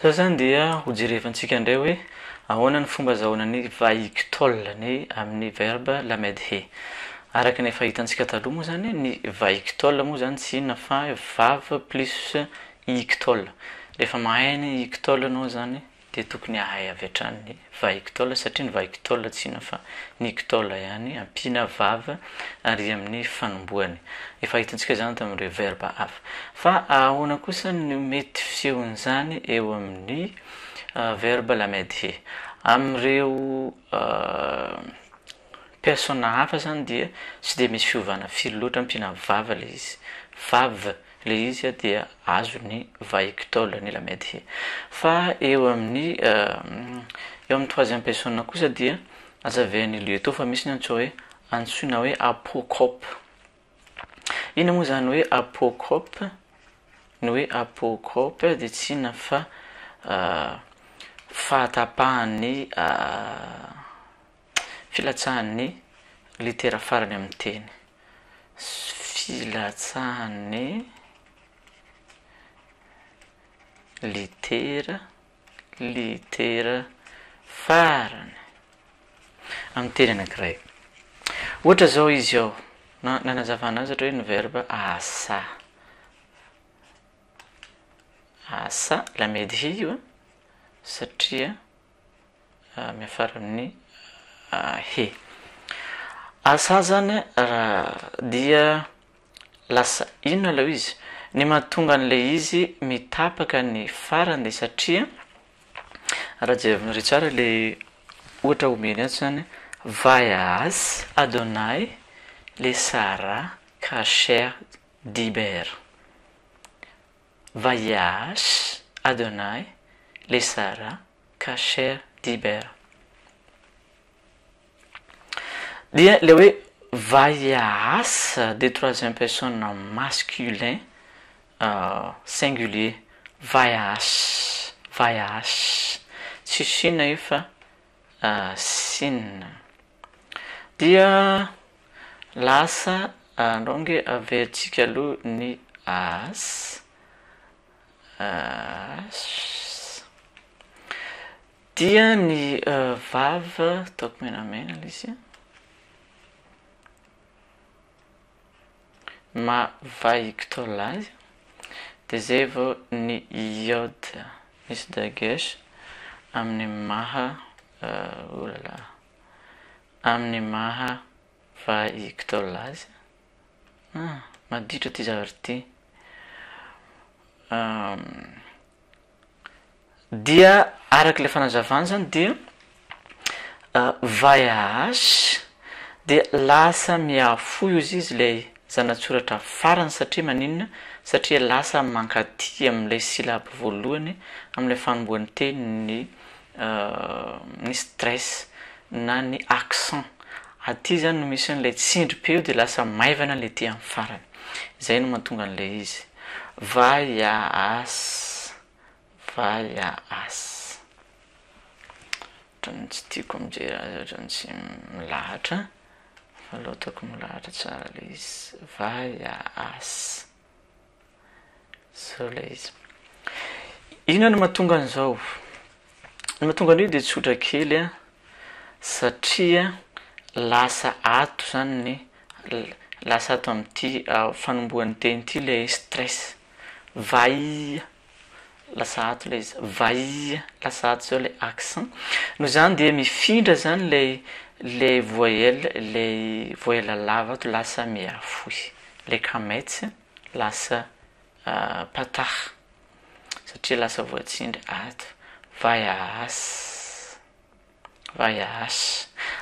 Zao zany dia ho jerevantsika indray hoe ahoana ny fomba azahoana ny vahiktôle ny amin'ny verbe lamed he. Araka ny fahitantsika taloha moa zany ny vahiktôle moa zany tsy inona fa vave plus iktôle. Rehefa mahay ny iktôle anao zany dia tokony ahay avy hatrany ny vahiktôle satria ny vahiktôle tsy inona fa ny iktôle ihany ampiana vave ary amin'ny fanombohany. Efa hitantsika zany tamin'ireo verbe hafa. Fa ahoana kosa ny mety fisehon'izany eo amin'ny verbe lamed he. Amin'ireo persona hafa zany dia tsy dia misy fiovana firy loatra ampiana vave le izy. Vave le izy dia azo ny vahiktôle ny lamed he. Fa eo amin'ny troisième personne kosa dia azavain'ny lieutenant fa misy ny antsoina hoe apôkôpe. Ina moa zany hoe apôkôpe? Ny hoe apôkôpe dia tsy inona fa fahatapahan'ny filatsahan'ny litera farany amin'ny teny. Filatsahan'ny litera farany amin'ny teny anankiray. Ohatra zao izy ao nanazavana azy ohatra hoe ny verbe asa. Asa lamed he io satria miafara amin'ny he. Asa zany dia lasa inona ilay izy? Ny mahatonga an'ilay izy mitapaka ny farany dia satria raha jerevinareo tsara ilay ohatra omeny azy zany vayas Adonai le Sara kasher diber. Vayas Adonai le Sara kasher diber. Dia le hoe vayas de troisième personne masculin singulier. Vayas. Tsy sina io fa sin. Dia lasa ndronge averintsika aloha ny as. Dia ny vave ataoko menamena ilay izy ma vahiktôle azy dia zay vao ny iode misy dagesh amin'ny maha amin'ny maha vahiktôle azy. Maditra ty zavatra ty. Dia araka ilay fanazavana zany dia vayas dia lasa miafoy izy ilay zanatsoratra farany satria maninona? Satria lasa mankaty amin'ilay silaby voalohany amin'ilay fanombohan'ny teny ny stress na ny accent. Aty zany no misy an'ilay tsindrim-peo dia lasa maivana ilay ty amin'ny farany. Izay no mahatonga an'ilay izy vayas. Ohatrany tsy tiako mijery azy ohatrany tsy milahatra fa aloha ataoko milahatra tsara ilay izy vayas. Zao ilay izy. Ino no mahatonga an'izao? Ny mahatonga an'io dia tsotra kely satria lasa ato zany ny lasa ato amin'ity fanombohan'ny teny ity ilay stress. Vai lasa ato ilay izy. Vai lasa ato zao ilay accent. Noho zany dia mifindra zany ilay voyelle lava ato lasa miafoy. Ilay kametsy lasa patah satria lasa voatsindry ato. Vayas.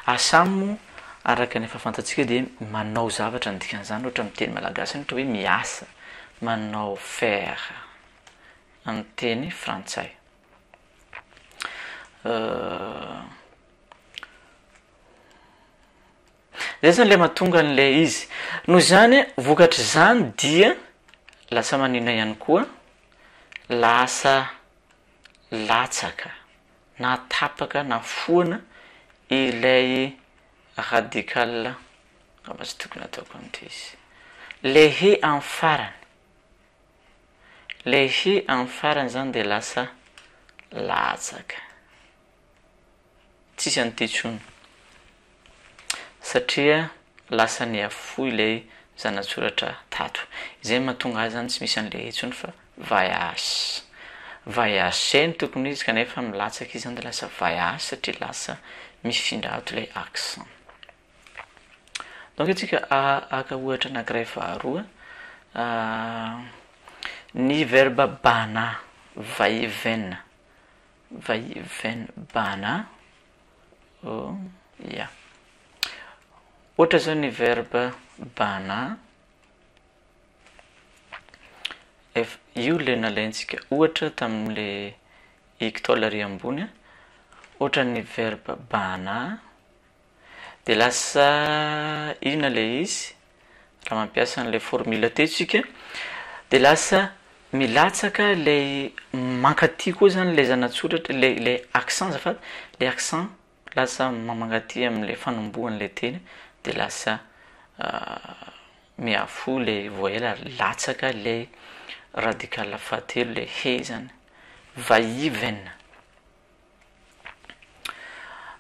Asamo araka ny efa fantatsika dia manao zavatra ny dikan'izany ohatra amin'ny teny malagasy ohatra hoe miasa. Manao faire amin'ny teny frantsay. Zay zany ilay mahatonga an'ilay izy. Noho zany vokatra zany dia lasa manina ihany koa lasa latsaka na tapaka na foana ilay radical angamba tsy tokony ataoko amin'ity izy. Le he amin'ny farany zany dia lasa latsaka tsisy anytetsona satria lasa ny afo ilay zanatsoratra tato izay mahatonga azy zany tsy misy an'le etsony fa vaiasy ny tokony izy kanefa milatsaka izy zany de lasa vaiasy satria lasa mifindra ato ilay accent. Donc atsika aka ohatra anankiray faharoa ny verbe bana va-et-vient bana ya ohatra zao ny verbe bana io le nalaintsika ohatra tamin'le ictole ambony ohatra ny verbe bana de lasa ina le izy raha mampiasa an'le formule tetsika de lasa milatsaka le mankaty koa zany le zanatsoratra le accent zafady le accent lasa mangaty amin'le fanombohan'le teny de lasa miafo le voyelle latsaka le radical fahatelo le he zany va-et-vient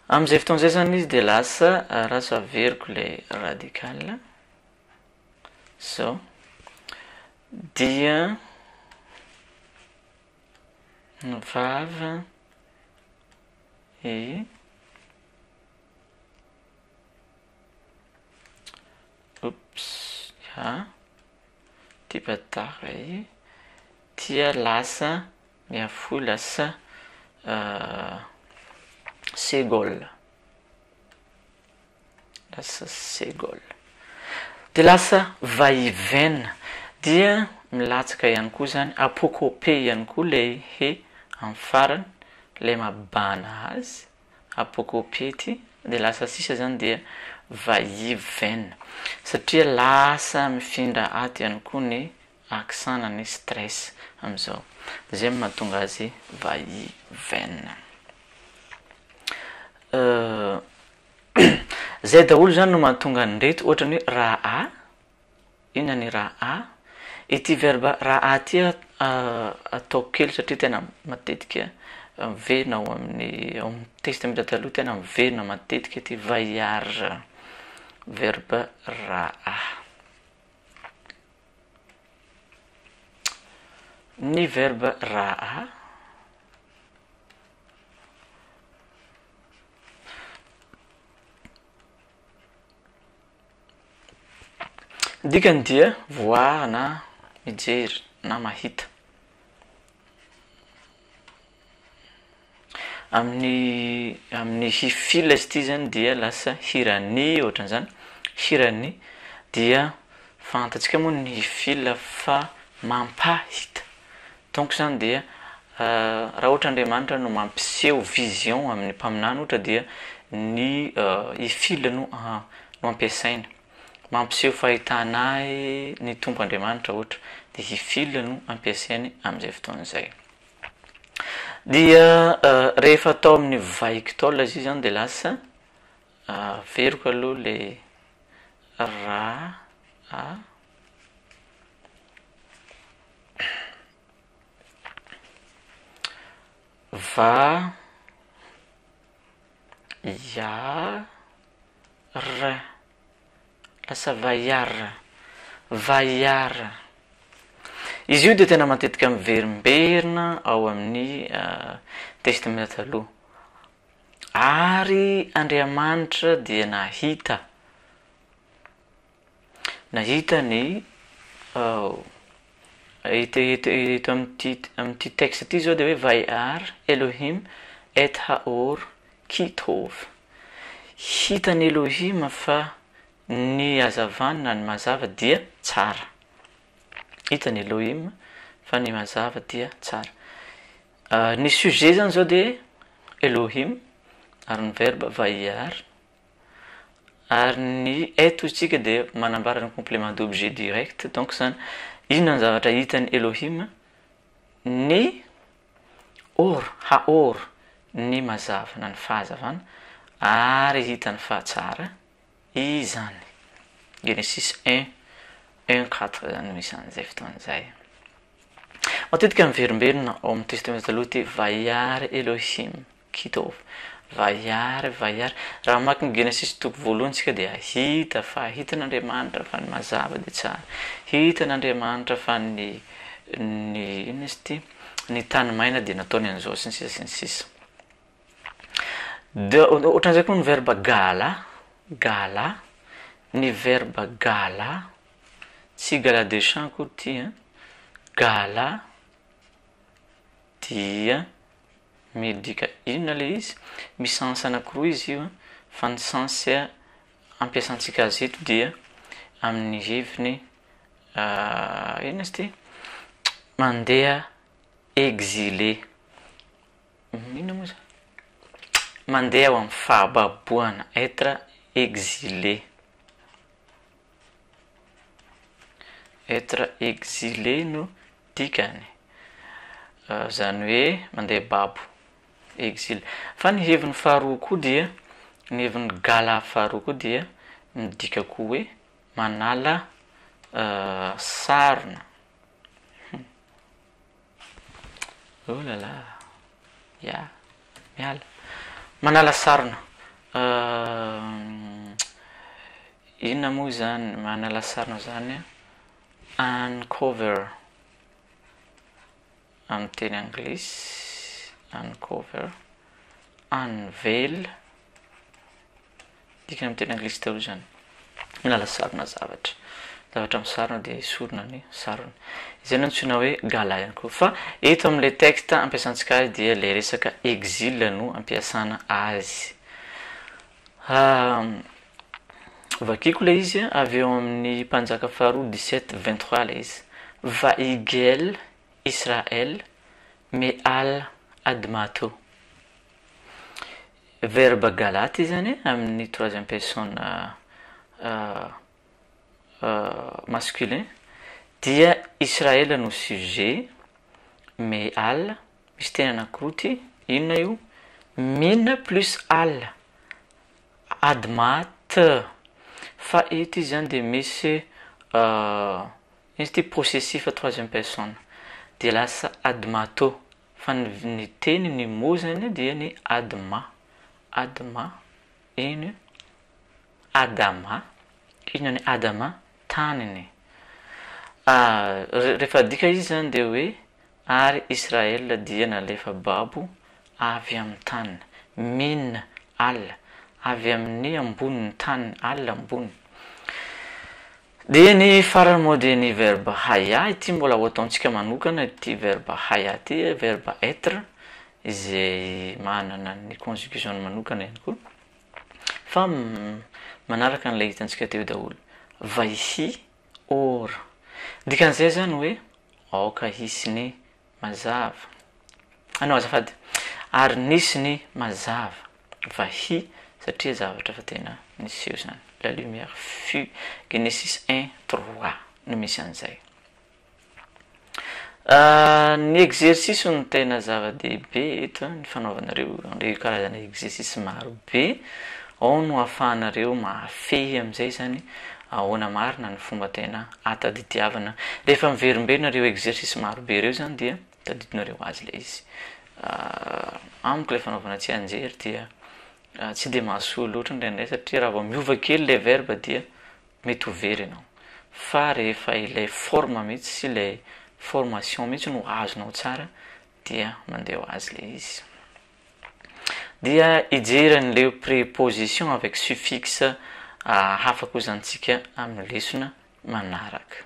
am'izay fotoan'izay zany izy de lasa raha averiko le radical so dia vava e oups ja tipatara i tia lasa miafo lasa segol lasa segol de lasa va-et-vient dia milatsaka ihany koa zany apocope ihany koa le he amin'ny farany le mabana azy apocope ty de lasa sisa zany dia va-et-vient satria lasa mifindra ato ihany koa ny accent na ny stress am'izao zay mahatonga azy va-et-vient zay daholo zany no mahatonga nyreto ohatra ny hoe raha a ina ny raha a ity verbe raha a ty ataoko kely satria tena matetika miverina ao amin'ny testament taloha tena miverina matetika ty vaillard verbe raha a ny verbe raha a dikany dia voir na mijery na mahita amin'ny hifila izy ity zany dia lasa hirany ohatran'izany hirany dia fantatsika moa ny hifila fa mampahita donc zany dia raha ohatra Andriamanitra no mampiseho vision amin'ny mpaminany ohatra dia ny hifila no ampiasaina mampiseho fahitanahy ny tompo Andriamanitra ohatra de hifila no ampiasainy amin'izay fotoan'izay dia rehefa atao amin'ny va-ictole izy zany de lasa veriko aloha le ra a va ya r lasa vaillard izy io de tena matetika miverimberina ao amin'ny testament taloha ary Andriamanitra dia nahita ny eto amin'ity texte ity zao de hoe vaillard Elohim et haor kitov hitany Elohim fa ny hazavany na ny mazava dia tsara hitany Elohim fa ny mazava dia tsara ny sujet zany zao de Elohim ary ny verbe vaillard ary ny eto isika de manambara ny complément d'objet direct donc zany inona ny zavatra hitany Elohim ny haor ny mazava na ny fahazavana ary hitany fahatsara izany Genesis 1:4 zany misy an'izay fotoan'izay matetika miverimberina ao amin'ny testamenta taloha ty vaiary Elohim kitov vaiary raha maky ny Genesis toko voalohany tsika dia hita fa hitan'Andriamanitra fa ny mazava dia tsara, hitan'Andriamanitra fa ny ino izy ty ny tany maina dia nataony an'izao sy ny sisa sy ny sisa. De ohatran'izay koa ny verbe gala ny verbe gala tsy gala des champs koa ty gala dia midika inona le izy misy sens anankiroa izy io fa ny sens ampiasantsika azy eto dia amin'ny heviny inona izy ty mandeha exilé inona moa zany mandeha ao amin'ny fahababoana être exilé no dikany zany hoe mandeha babo exil. Fa ny heviny faharoa koa dia ny heviny gala faharoa koa dia midika koa hoe manala sarona. Oh là là, miala manala sarona. Inona moa zany manala sarona zany uncover amin'ny teny anglisy uncover unveil dikany amin'ny teny anglisy taloha zany manala sarona zavatra misarona dia esorina ny sarona izay no antsoina hoe gala ihany koa. Fa eto amin'ilay texte ampiasantsika azy dia ilay resaka exil no ampiasana azy. Vakiko ilay izy avy eo amin'ny mpanjaka faharoa 17:23 ilay izy vaigel Israël me'al admato verbe galaty zany amin'ny troisième personne masculin dia Israël no sujet me'al misy teny anankiroa ty inona io min plus al admat fa eto izy zany dia misy izy ty possessif troisième personne dia lasa admato fa ny teny ny mo zany dia ny adma iny adama ino ny adama taniny. Rehefa dika izy zany dia hoe ary Israël dia nalefa babo avy amin'ny tany min al avy amin'ny amboniny tany al ambony. Dia ny farany moa dia ny verbe haya ity mbola ho ataontsika manokana ity verbe haya ity verbe être izay manana ny conjugation manokana ihany koa fa manaraka n'ilay hitantsika teo daholo vaihi or dikan'izay zany hoe aoka hisy ny mazava azafady ary nisy ny mazava vahi satria zavatra fa tena nisy eo zany la lumière fut Genesis 1:3 no misy an'izay. Ny exercice no tena zava-dehibe eto ny fanaovanareo karazana exercice maro be ao no ahafahanareo mahafehy amin'izay zany ahoana marina ny fomba tena ataditiavana rehefa miverimberina reo exercice maro be reo zany dia taditinareo azy le izy amiko ilay fanaovana tsy anjery dia tsy dia mahasoa loatra indraindray satria raha vao miova kely ilay verbe dia mety ho very ianao fa rehefa ilay forme mihitsy sy ilay formation mihitsy no azonao tsara dia mandeha ho azy le izy. Dia ijeran'ilay préposition avec suffixe hafa koa zany tsika amin'ny lesona manaraka.